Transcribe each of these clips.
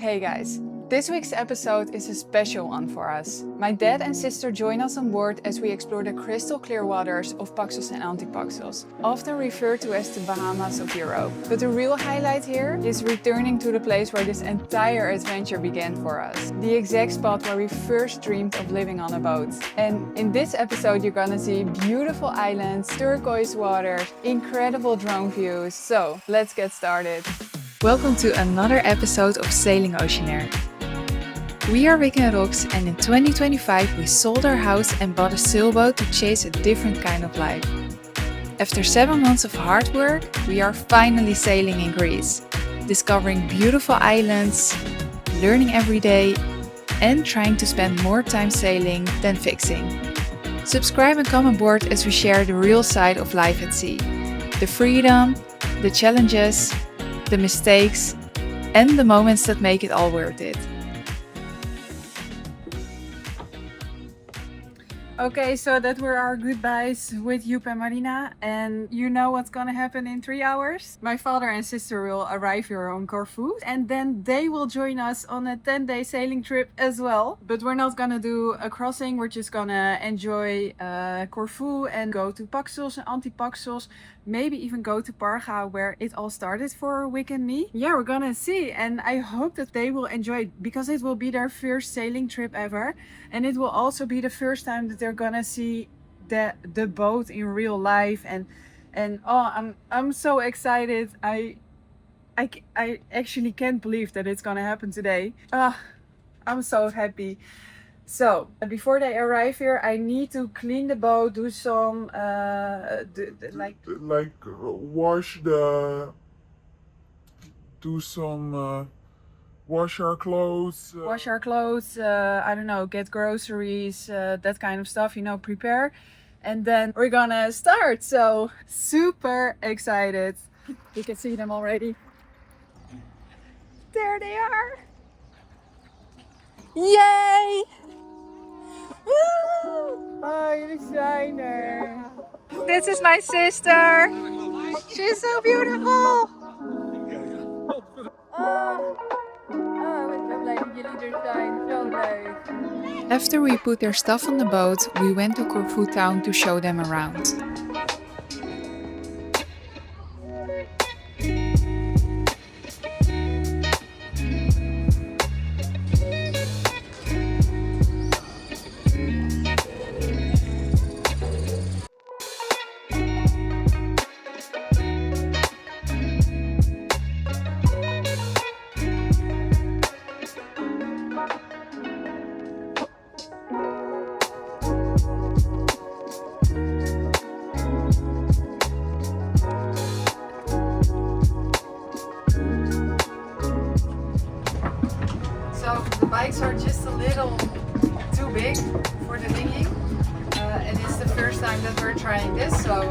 Hey guys, this week's episode is a special one for us. My dad and sister join us on board as we explore the crystal clear waters of Paxos and Antipaxos, often referred to as the Bahamas of Europe. But the real highlight here is returning to the place where this entire adventure began for us, the exact spot where we first dreamed of living on a boat. And in this episode you're gonna see beautiful islands, turquoise waters, incredible drone views. So let's get started. Welcome to another episode of Sailing Oceanair. We are Rick and Rox, and in 2025 we sold our house and bought a sailboat to chase a different kind of life. After 7 months of hard work, we are finally sailing in Greece, discovering beautiful islands, learning every day, and trying to spend more time sailing than fixing. Subscribe and come on board as we share the real side of life at sea. The freedom, the challenges, the mistakes, and the moments that make it all worth it. Okay, so that were our goodbyes with Joep and Marina, and you know what's gonna happen in 3 hours? My father and sister will arrive here on Corfu, and then they will join us on a 10-day sailing trip as well. But we're not gonna do a crossing, we're just gonna enjoy Corfu and go to Paxos and Antipaxos, maybe even go to Parga where it all started for Wick and me. Yeah, we're gonna see, and I hope that they will enjoy it because it will be their first sailing trip ever, and it will also be the first time that they're gonna see the boat in real life, and oh, I'm so excited. I actually can't believe that it's gonna happen today. I'm so happy. So before they arrive here, I need to clean the boat, do some wash the, do some wash our clothes. Wash our clothes, I don't know, get groceries, that kind of stuff, you know, prepare. And then we're gonna start. So super excited. You can see them already. There they are. Yay! Woo! Oh, jullie zijn er. This is my sister. She's so beautiful. Ik ben blij dat jullie er zijn. Zo leuk. After we put their stuff on the boat, we went to Corfu town to show them around. The bikes are just a little too big for the dinghy, and it's the first time that we're trying this, so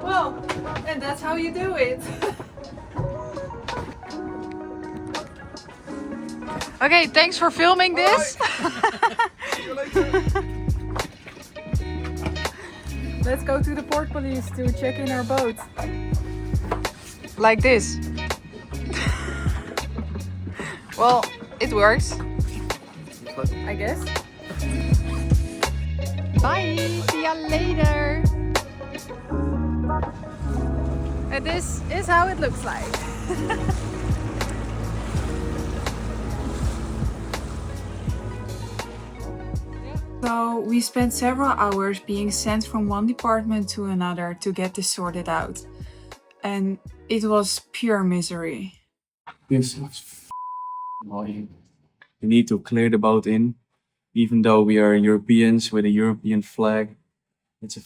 well, and that's how you do it. Okay, thanks for filming this. See you later. Let's go to the port police to check in our boat. Like this. Well, it works, I guess. Bye, see ya later. And this is how it looks like. So we spent several hours being sent from one department to another to get this sorted out. And it was pure misery. This is annoying. We need to clear the boat in, even though we are Europeans with a European flag. It's a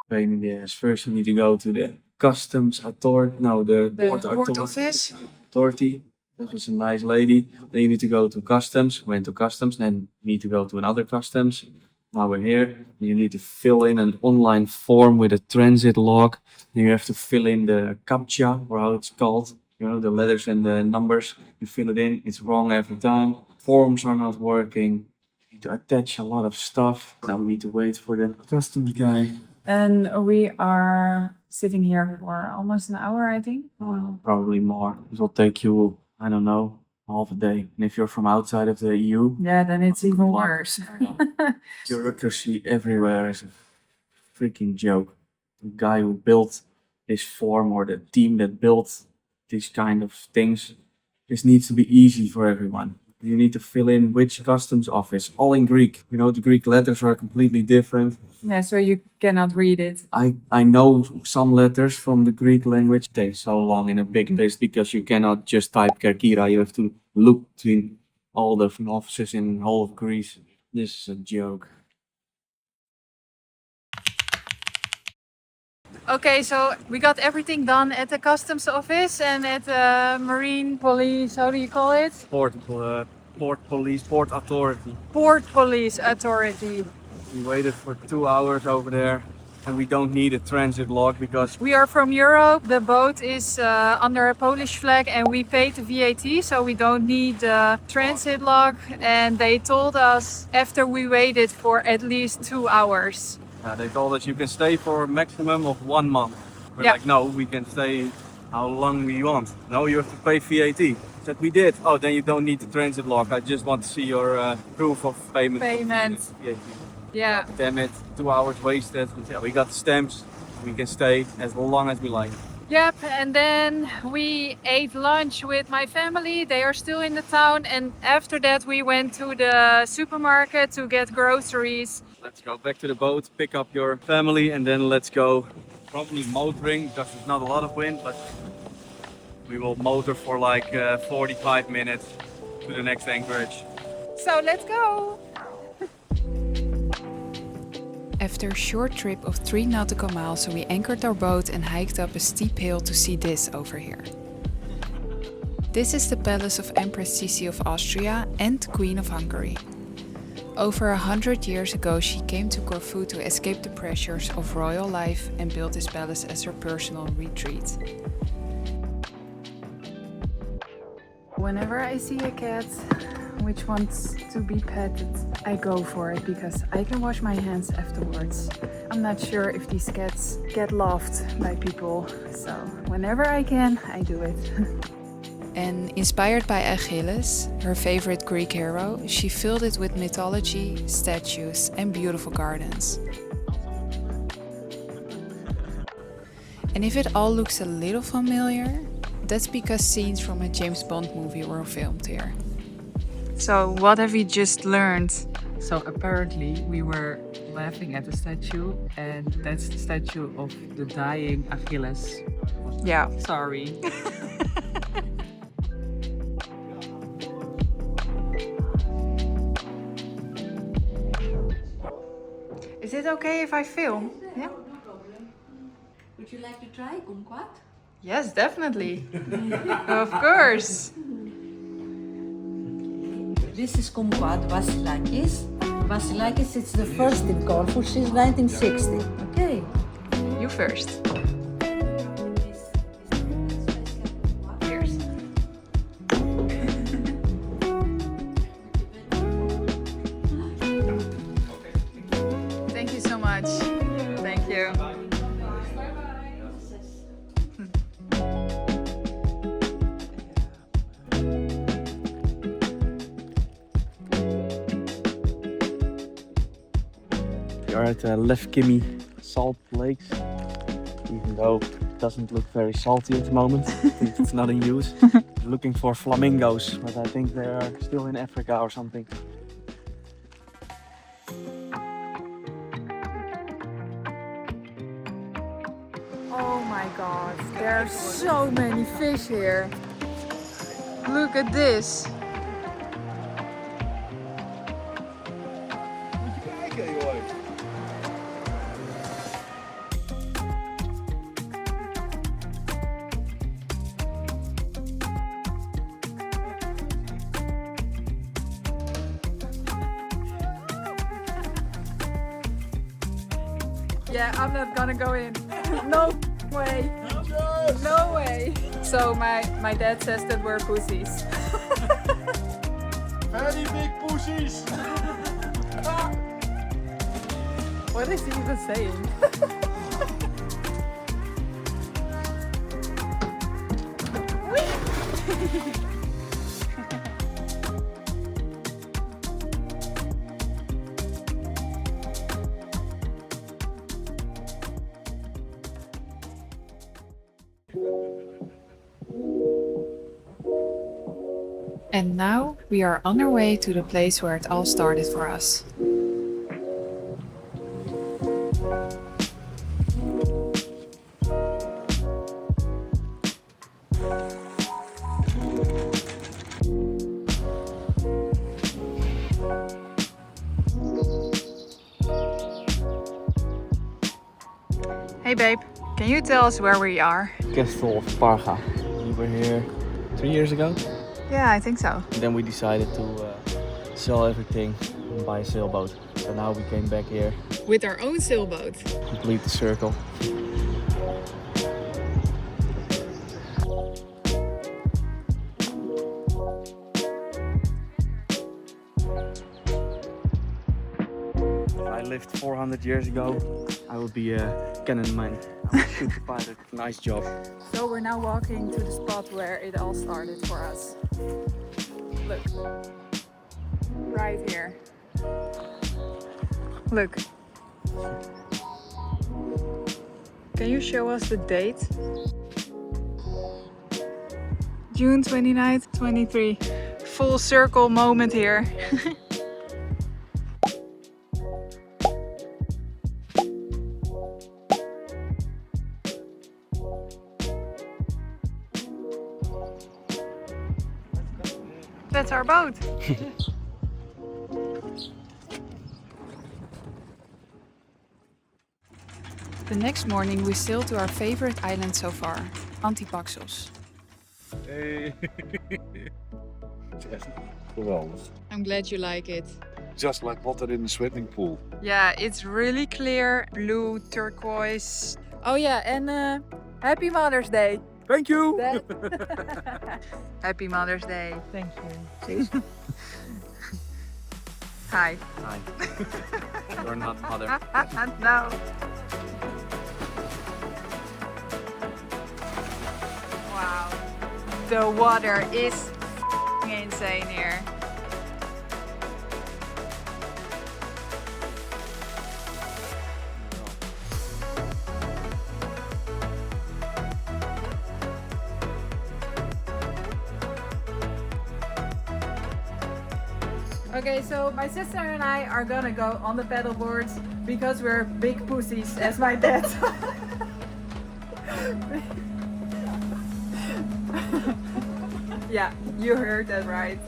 pain in the ass. First, we need to go to the customs authority. No, the port office. authority. That was a nice lady. Then you need to go to customs. Went to customs. Then you need to go to another customs. Now we're here. You need to fill in an online form with a transit log. Then you have to fill in the CAPTCHA, or how it's called. You know, the letters and the numbers, you fill it in, it's wrong every time. Forms are not working. You need to attach a lot of stuff. Now we need to wait for the customs guy. And we are sitting here for almost an hour, I think. Probably more. It will take you, I don't know, half a day. And if you're from outside of the EU, Yeah, then it's even worse. bureaucracy everywhere is a freaking joke. The guy who built this form or the team that built these kind of things, this needs to be easy for everyone. You need to fill in which customs office, all in Greek. You know, the Greek letters are completely different. Yeah, so you cannot read it. I know some letters from the Greek language. It takes so long in a big list because you cannot just type Kerkira. You have to look between all the different offices in the whole of Greece. This is a joke. Okay, so we got everything done at the customs office and at the marine police, how do you call it? Port police, port authority. Port police authority. We waited for 2 hours over there and we don't need a transit log because We are from Europe. The boat is under a Polish flag and we paid the VAT, so we don't need the transit log. And they told us after we waited for at least 2 hours. they told us you can stay for a maximum of 1 month. We're Yeah. like, no, we can stay how long we want. No, you have to pay VAT. Said we did. Oh, then you don't need the transit log. I just want to see your proof of payment. Payment. VAT. Yeah. Damn it, 2 hours wasted. But yeah, we got the stamps. We can stay as long as we like. Yep, and then we ate lunch with my family. They are still in the town, and after that we went to the supermarket to get groceries. Let's go back to the boat, pick up your family, and then let's go probably motoring because there's not a lot of wind, but we will motor for like 45 minutes to the next anchorage. So let's go! After a short trip of 3 nautical miles, we anchored our boat and hiked up a steep hill to see this over here. This is the palace of Empress Sisi of Austria and Queen of Hungary. Over 100 years ago, she came to Corfu to escape the pressures of royal life and built this palace as her personal retreat. Whenever I see a cat which wants to be petted, I go for it because I can wash my hands afterwards. I'm not sure if these cats get loved by people, so whenever I can, I do it. And inspired by Achilles, her favorite Greek hero, she filled it with mythology, statues, and beautiful gardens. And if it all looks a little familiar, that's because scenes from a James Bond movie were filmed here. So, what have you just learned? So apparently we were laughing at the statue, and that's the statue of the dying Achilles. Yeah. Sorry. Is it okay if I film? Yeah. Would you like to try kumquat? Yes, definitely. Of course. This is kumquat Vasilakis. Vasilakis, it's the first in Corfu since 1960. Okay. You first. Cheers. Thank you so much. Thank you. We are at Lefkimi Salt Lakes, even though it doesn't look very salty at the moment. I think it's not in use. We're looking for flamingos, but I think they are still in Africa or something. Oh my god, there are so many fish here. Look at this. Yeah, I'm not gonna go in. No way. No way. So my dad says that we're pussies. Very big pussies! What is he even saying? And now we are on our way to the place where it all started for us. Hey babe, can you tell us where we are? Castle of Parga. We were here 3 years ago. Yeah, I think so. And then we decided to sell everything and buy a sailboat. So now we came back here, With our own sailboat. complete the circle. If I lived 400 years ago, I would be a cannon man. I would shoot the pilot. Nice job. So we're now walking to the spot where it all started for us. Look. Right here. Look. Can you show us the date? June 29th, 23. Full circle moment here. That's our boat. The next morning we sailed to our favorite island so far, Antipaxos. Hey. Het is echt geweldig. I'm glad you like it. Just like water in a swimming pool. Yeah, it's really clear, blue, turquoise. Oh yeah, and Happy Mother's Day. Thank you! Happy Mother's Day. Thank you. Hi. Hi. You're not mother. No. Wow. The water is insane here. Okay, so my sister and I are gonna go on the paddle boards because we're big pussies, as my dad. Yeah, you heard that right.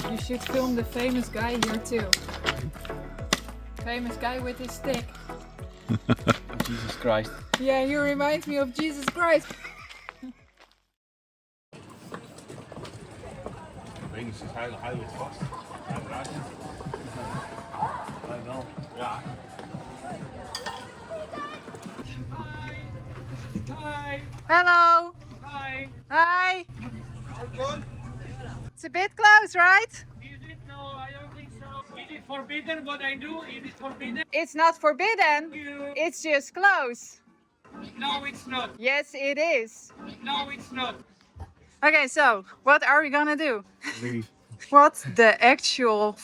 You should film the famous guy here too. Famous guy with his stick. Jesus Christ. Yeah, you remind me of Jesus Christ. Hij ligt vast. Hij draait niet. Hij wel. Ja. Hello. Hi. Hi. It's a bit close, right? Is it? No, I don't think so. Is it forbidden what I do? Is it forbidden? It's not forbidden. It's just close. No, it's not. Yes, it is. No, it's not. Okay, so what are we gonna do? Leave. What's the actual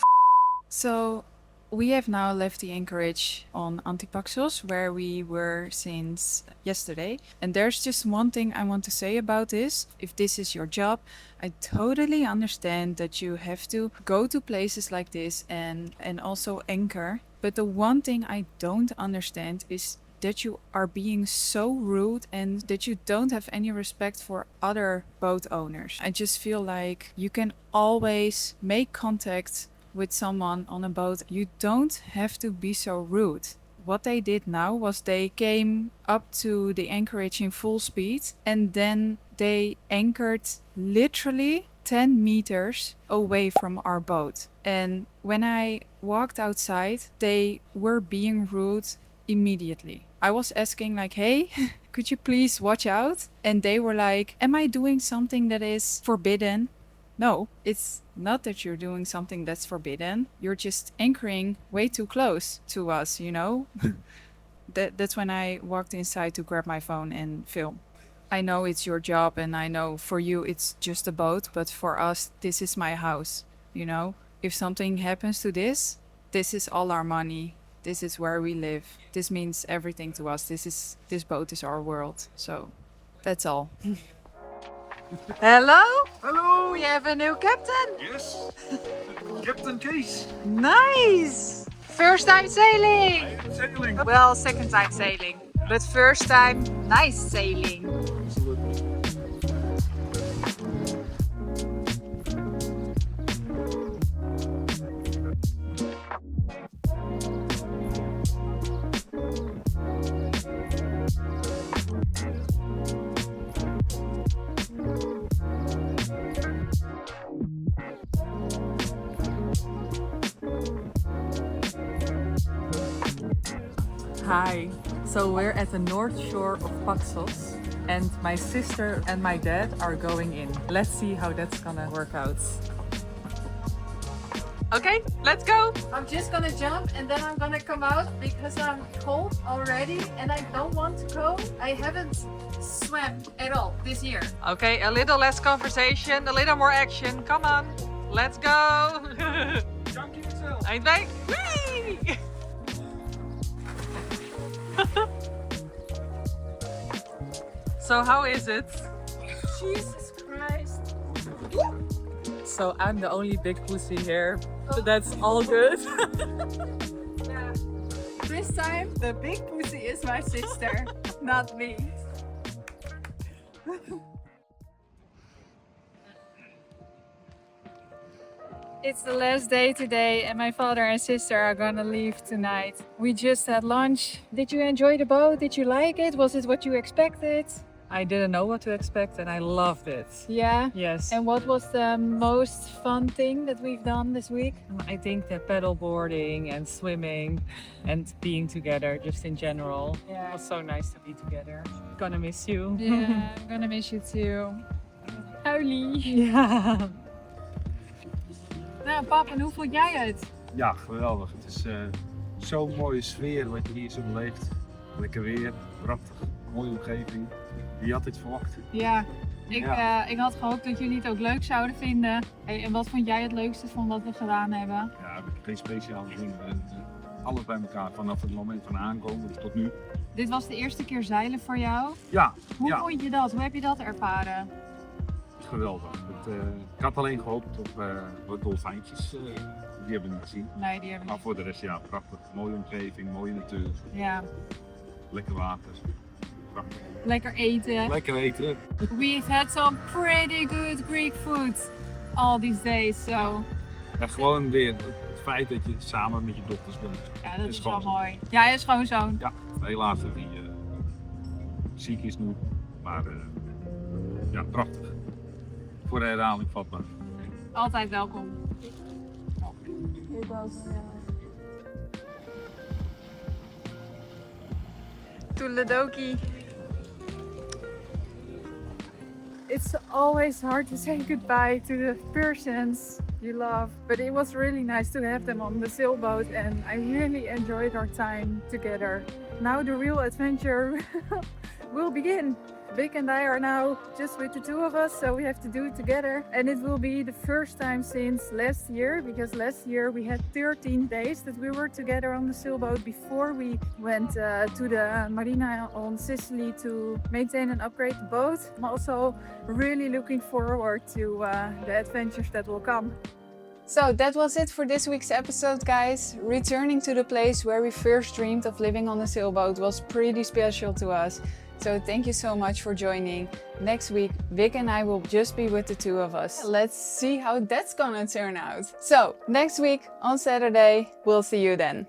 So we have now left the anchorage on Antipaxos, where we were since yesterday. And there's just one thing I want to say about this. If this is your job, I totally understand that you have to go to places like this and also anchor. But the one thing I don't understand is that you are being so rude and that you don't have any respect for other boat owners. I just feel like you can always make contact with someone on a boat. You don't have to be so rude. what they did now was they came up to the anchorage in full speed and then they anchored literally 10 meters away from our boat. And when I walked outside, they were being rude immediately. I was asking like, hey, could you please watch out? And they were like, am I doing something that is forbidden? No, it's not that you're doing something that's forbidden. You're just anchoring way too close to us, you know? That's when I walked inside to grab my phone and film. I know it's your job and I know for you it's just a boat, but for us, this is my house, you know? If something happens to this is all our money. This is where we live. This means everything to us. This boat is our world. So that's all. Hello? Hello! We have a new captain. Yes! Captain Case! Nice! First time sailing. Sailing! Well, second time sailing. But first time nice sailing. Absolutely. Hi. So we're at the north shore of Paxos and my sister and my dad are going in. Let's see how that's gonna work out. Okay, let's go. I'm just gonna jump and then I'm gonna come out because I'm cold already and I don't want to go. I haven't swam at all this year. Okay, a little less conversation, a little more action. Come on, let's go. Junkie yourself! 1, 2, whee! So how is it? Jesus Christ. So I'm the only big pussy here, so that's all good. Yeah. This time the big pussy is my sister, not me. It's the last day today and my father and sister are gonna leave tonight. We just had lunch. Did you enjoy the boat? Did you like it? Was it what you expected? I didn't know what to expect and I loved it. Yeah. Yes. And what was the most fun thing that we've done this week? I think the paddle boarding and swimming and being together just in general. Yeah. It was so nice to be together. Gonna miss you. Yeah, I'm gonna miss you too. Huilie. Ja. Nou, pap, en hoe vond jij het? Ja, geweldig. Het is zo'n mooie sfeer wat je hier zo beleeft. Lekker weer, prachtig, mooie omgeving. Wie had dit verwacht? Ja, Ja. ik had gehoopt dat jullie het ook leuk zouden vinden. Hey, en wat vond jij het leukste van wat we gedaan hebben? Ja, heb ik geen speciale zin. Alles bij elkaar vanaf het moment van aankomen tot nu. Dit was de eerste keer zeilen voor jou. Ja, Hoe ja, vond je dat? Hoe heb je dat ervaren? geweldig. Ik had alleen gehoopt op wat dolfijntjes. Die hebben we niet gezien. Nee, die hebben Maar we voor de rest, ja, prachtig. Mooie omgeving, mooie natuur, niet. Ja, lekker water. Prachtig. lekker eten. Lekker eten. We've had some pretty good Greek food all these days, so... En gewoon weer het feit dat je samen met je dochters bent. Ja, dat Is is wel gewoon- mooi. Ja, hij is gewoon zo'n. Ja, helaas dat hij ziek is nu. Maar ja, prachtig. Voor de herhaling vatbaar. Altijd welkom. Toeledoki. It's always hard to say goodbye to the persons you love, but it was really nice to have them on the sailboat and I really enjoyed our time together. Now the real adventure will begin. Vic and I are now just with the two of us, so we have to do it together. And it will be the first time since last year, because last year we had 13 days that we were together on the sailboat before we went to the marina on Sicily to maintain and upgrade the boat. I'm also really looking forward to the adventures that will come. So that was it for this week's episode, guys. Returning to the place where we first dreamed of living on a sailboat was pretty special to us. So thank you so much for joining. Next week, Vic and I will just be with the two of us. Let's see how that's gonna turn out. So next week on Saturday, we'll see you then.